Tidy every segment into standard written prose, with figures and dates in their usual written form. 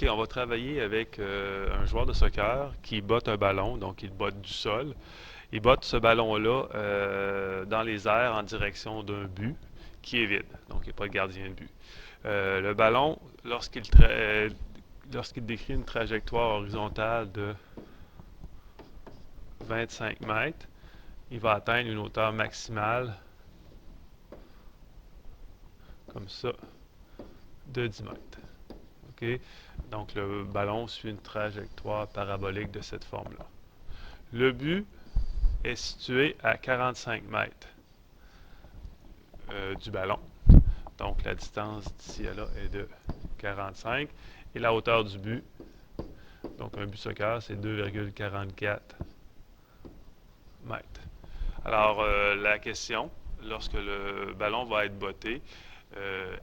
OK, on va travailler avec un joueur de soccer qui botte un ballon, donc il botte du sol. Il botte ce ballon-là dans les airs en direction d'un but qui est vide, donc il n'est pas le gardien de but. Le ballon, lorsqu'il décrit une trajectoire horizontale de 25 mètres, il va atteindre une hauteur maximale, comme ça, de 10 mètres. OK? Donc le ballon suit une trajectoire parabolique de cette forme-là. Le but est situé à 45 mètres du ballon. Donc la distance d'ici à là est de 45. Et la hauteur du but, donc un but soccer, c'est 2,44 mètres. Alors la question, lorsque le ballon va être botté,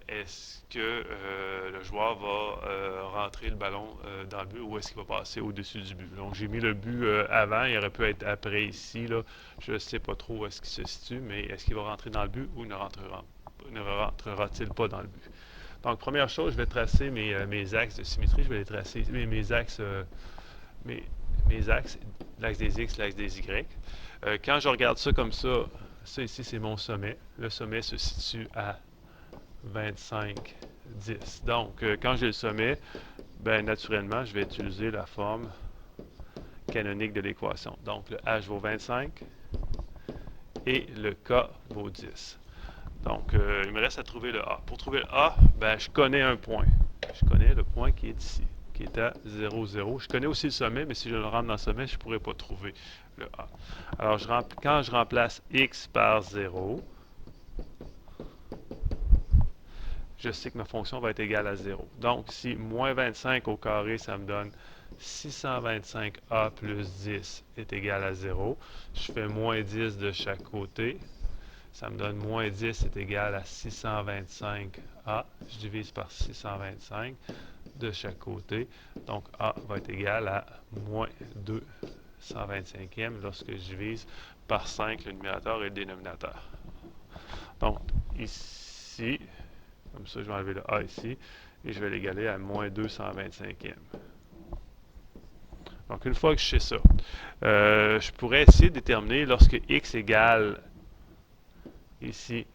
est-ce que le joueur va rentrer le ballon dans le but ou est-ce qu'il va passer au-dessus du but? Donc j'ai mis le but avant, il aurait pu être après ici. Là. Je ne sais pas trop où est-ce qu'il se situe, mais est-ce qu'il va rentrer dans le but ou ne rentrera-t-il pas dans le but? Donc première chose, je vais tracer mes axes de symétrie, je vais les tracer, mes axes, mes, mes axes, l'axe des X, l'axe des Y. Quand je regarde ça comme ça ici c'est mon sommet. Le sommet se situe à 25, 10. Donc, quand j'ai le sommet, ben, naturellement, je vais utiliser la forme canonique de l'équation. Donc, le H vaut 25 et le K vaut 10. Donc, il me reste à trouver le A. Pour trouver le A, ben, je connais un point. Je connais le point qui est ici, qui est à 0, 0. Je connais aussi le sommet, mais si je le rentre dans le sommet, je ne pourrais pas trouver le A. Alors, quand je remplace X par 0, je sais que ma fonction va être égale à 0. Donc, si moins 25 au carré, ça me donne 625a plus 10 est égal à 0. Je fais moins 10 de chaque côté. Ça me donne moins 10 est égal à 625a. Je divise par 625 de chaque côté. Donc, a va être égal à moins 2 125e lorsque je divise par 5 le numérateur et le dénominateur. Donc, ici, comme ça, je vais enlever le A ici et je vais l'égaler à moins 225e. Donc, une fois que je sais ça, je pourrais essayer de déterminer lorsque x égale ici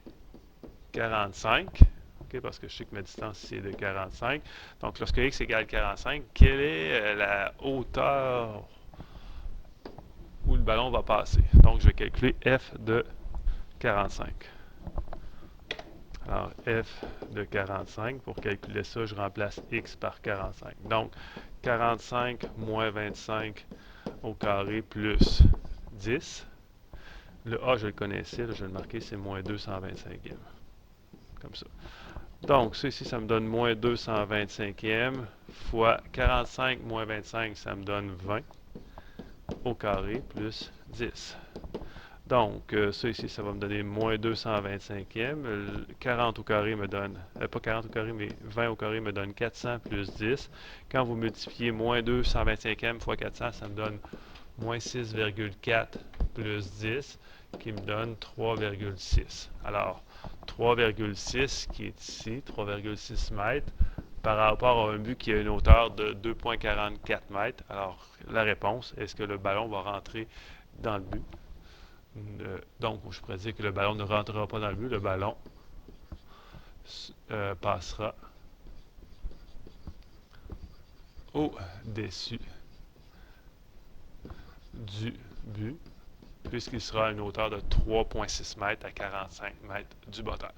45, okay, parce que je sais que ma distance ici est de 45. Donc, lorsque x égale 45, quelle est la hauteur où le ballon va passer? Donc, je vais calculer f de 45. Alors, f de 45, pour calculer ça, je remplace x par 45. Donc, 45 moins 25 au carré plus 10. Le a, je le connaissais, là, je vais le marquer, c'est moins 225e. Comme ça. Donc, ça ici, ça me donne moins 225e fois 45 moins 25, ça me donne 20 au carré plus 10. Donc, ça ici, ça va me donner moins 225e. 40 au carré me donne, pas 40 au carré, mais 20 au carré me donne 400 plus 10. Quand vous multipliez moins 225e fois 400, ça me donne moins 6,4 plus 10, qui me donne 3,6. Alors, 3,6 qui est ici, 3,6 mètres, par rapport à un but qui a une hauteur de 2,44 mètres. Alors, la réponse, est-ce que le ballon va rentrer dans le but? Donc, je pourrais dire que le ballon ne rentrera pas dans le but, le ballon passera au-dessus du but, puisqu'il sera à une hauteur de 3,6 mètres à 45 mètres du botteur.